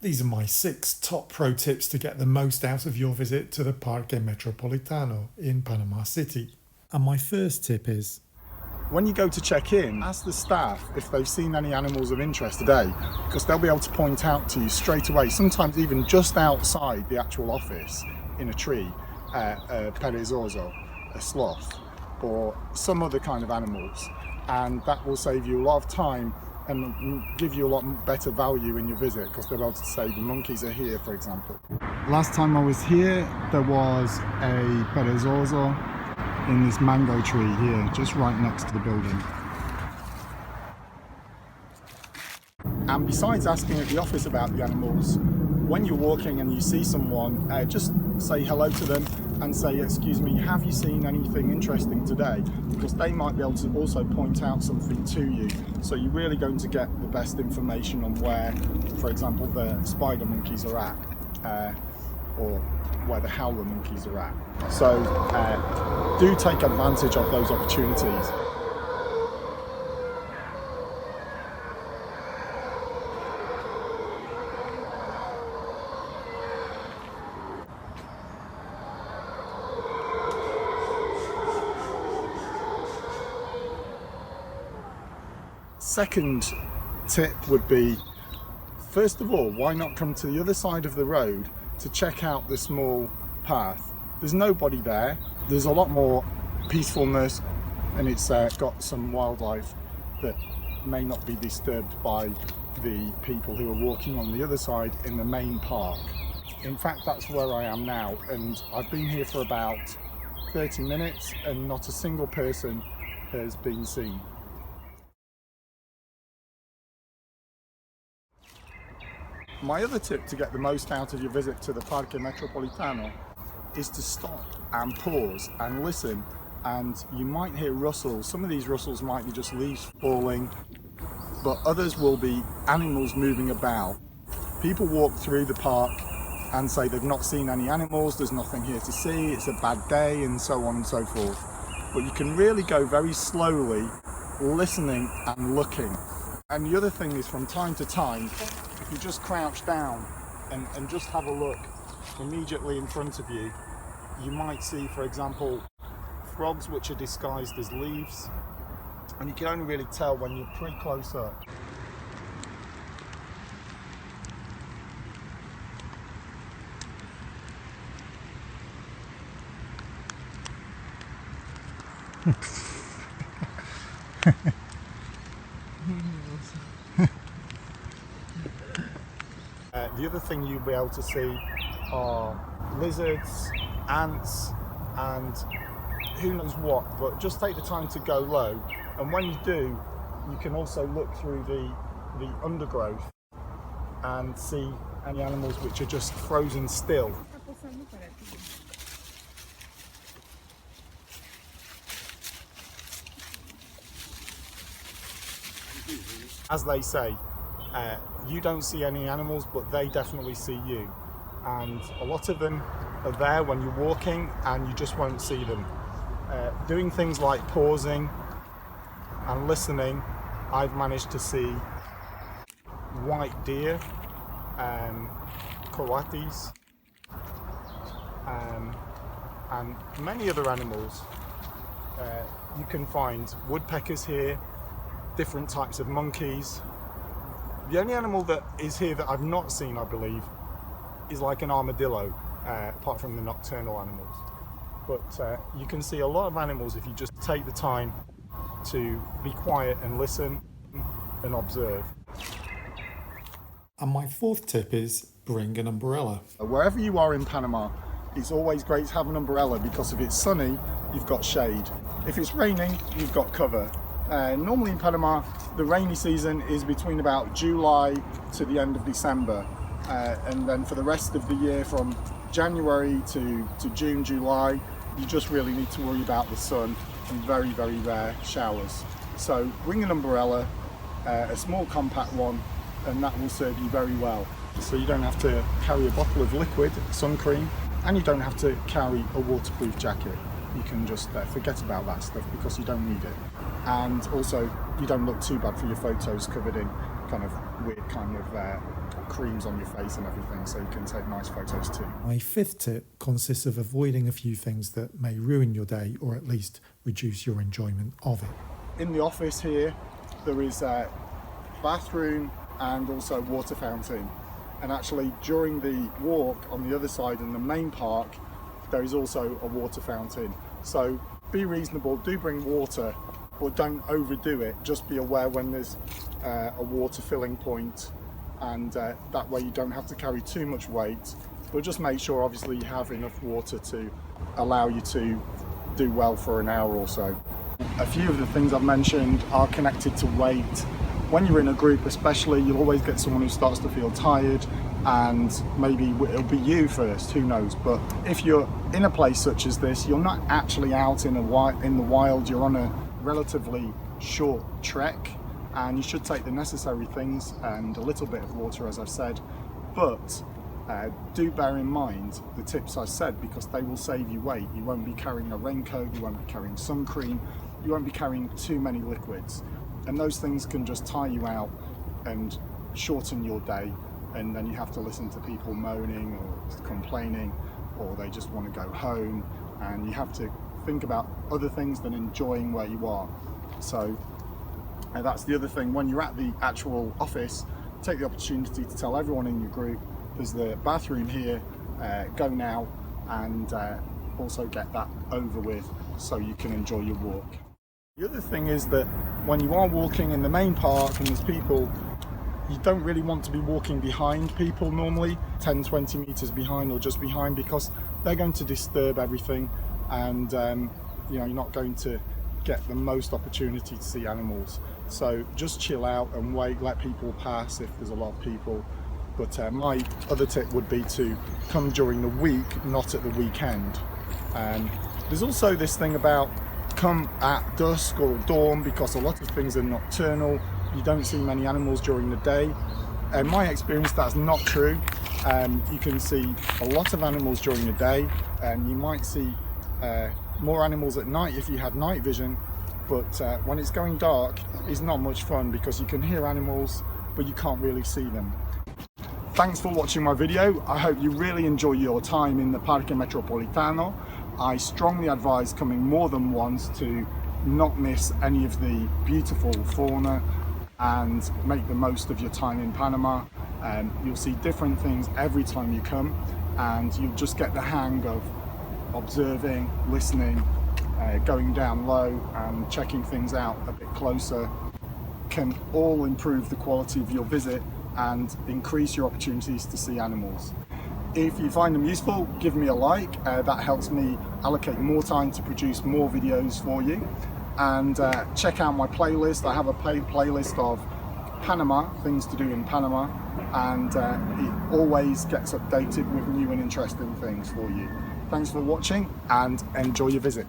These are my 6 top pro tips to get the most out of your visit to the Parque Metropolitano in Panama City. And my first tip is, when you go to check in, ask the staff if they've seen any animals of interest today, because they'll be able to point out to you straight away, sometimes even just outside the actual office in a tree, a perezoso, a sloth, or some other kind of animals. And that will save you a lot of time and give you a lot better value in your visit, because they'll be able to say the monkeys are here, for example. Last time I was here, there was a perezoso in this mango tree here, just right next to the building. And besides asking at the office about the animals, when you're walking and you see someone, just say hello to them and say, excuse me, have you seen anything interesting today? Because they might be able to also point out something to you. So you're really going to get the best information on where, for example, the spider monkeys are at, or where the howler monkeys are at. So do take advantage of those opportunities. Second tip would be, first of all, why not come to the other side of the road to check out the small path? There's nobody there, there's a lot more peacefulness, and it's got some wildlife that may not be disturbed by the people who are walking on the other side in the main park. In fact, that's where I am now, and I've been here for about 30 minutes and not a single person has been seen. My other tip to get the most out of your visit to the Parque Metropolitano is to stop and pause and listen, and you might hear rustles. Some of these rustles might be just leaves falling, but others will be animals moving about. People walk through the park and say they've not seen any animals, there's nothing here to see, it's a bad day, and so on and so forth. But you can really go very slowly, listening and looking. And the other thing is, from time to time, if you just crouch down and just have a look immediately in front of you, you might see, for example, frogs which are disguised as leaves, and you can only really tell when you're pretty close up. The other thing you'll be able to see are lizards, ants, and who knows what, but just take the time to go low, and when you do, you can also look through the undergrowth and see any animals which are just frozen still. As they say, you don't see any animals, but they definitely see you. And a lot of them are there when you're walking and you just won't see them. Doing things like pausing and listening, I've managed to see white deer, coatis, and many other animals. You can find woodpeckers here, different types of monkeys. The only animal that is here that I've not seen, I believe, is like an armadillo, apart from the nocturnal animals. But you can see a lot of animals if you just take the time to be quiet and listen and observe. and my fourth tip is, bring an umbrella. Wherever you are in Panama, it's always great to have an umbrella, because if it's sunny, you've got shade. If it's raining, you've got cover. Normally in Panama, the rainy season is between about July to the end of December. And then for the rest of the year, from January to June, July, you just really need to worry about the sun and very, very rare showers. So bring an umbrella, a small compact one, and that will serve you very well. So you don't have to carry a bottle of liquid sun cream, and you don't have to carry a waterproof jacket. You can just forget about that stuff because you don't need it. And also, you don't look too bad for your photos covered in kind of weird kind of creams on your face and everything, so you can take nice photos too. My fifth tip consists of avoiding a few things that may ruin your day or at least reduce your enjoyment of it. In the office here, there is a bathroom and also water fountain. And actually during the walk on the other side in the main park, there is also a water fountain. So be reasonable, do bring water, but don't overdo it. Just be aware when there's a water filling point, and that way you don't have to carry too much weight. But just make sure obviously you have enough water to allow you to do well for an hour or so. A few of the things I've mentioned are connected to weight. When you're in a group especially, you'll always get someone who starts to feel tired, and maybe it'll be you first, who knows. But if you're in a place such as this, you're not actually out in the wild, you're on a relatively short trek, and you should take the necessary things and a little bit of water, as I've said. But do bear in mind the tips I said, because they will save you weight. You won't be carrying a raincoat, you won't be carrying sun cream, you won't be carrying too many liquids, and those things can just tire you out and shorten your day, and then you have to listen to people moaning or complaining, or they just want to go home, and you have to think about other things than enjoying where you are. So that's the other thing. When you're at the actual office, take the opportunity to tell everyone in your group, there's the bathroom here, go now, and also get that over with so you can enjoy your walk. The other thing is that when you are walking in the main park and there's people, you don't really want to be walking behind people normally, 10-20 meters behind or just behind, because they're going to disturb everything, and you know, you're not going to get the most opportunity to see animals. So just chill out and wait, let people pass if there's a lot of people. But my other tip would be to come during the week, not at the weekend. There's also this thing about come at dusk or dawn, because a lot of things are nocturnal. You don't see many animals during the day. In my experience, that's not true. You can see a lot of animals during the day, and you might see more animals at night if you had night vision. But when it's going dark, it's not much fun, because you can hear animals, but you can't really see them. Thanks for watching my video. I hope you really enjoy your time in the Parque Metropolitano. I strongly advise coming more than once to not miss any of the beautiful fauna and make the most of your time in Panama. You'll see different things every time you come, and you'll just get the hang of observing, listening, going down low and checking things out a bit closer. Can all improve the quality of your visit and increase your opportunities to see animals. If you find them useful, give me a like. That helps me allocate more time to produce more videos for you. And check out my playlist. I have a playlist of Panama, things to do in Panama, and it always gets updated with new and interesting things for you. Thanks for watching, and enjoy your visit.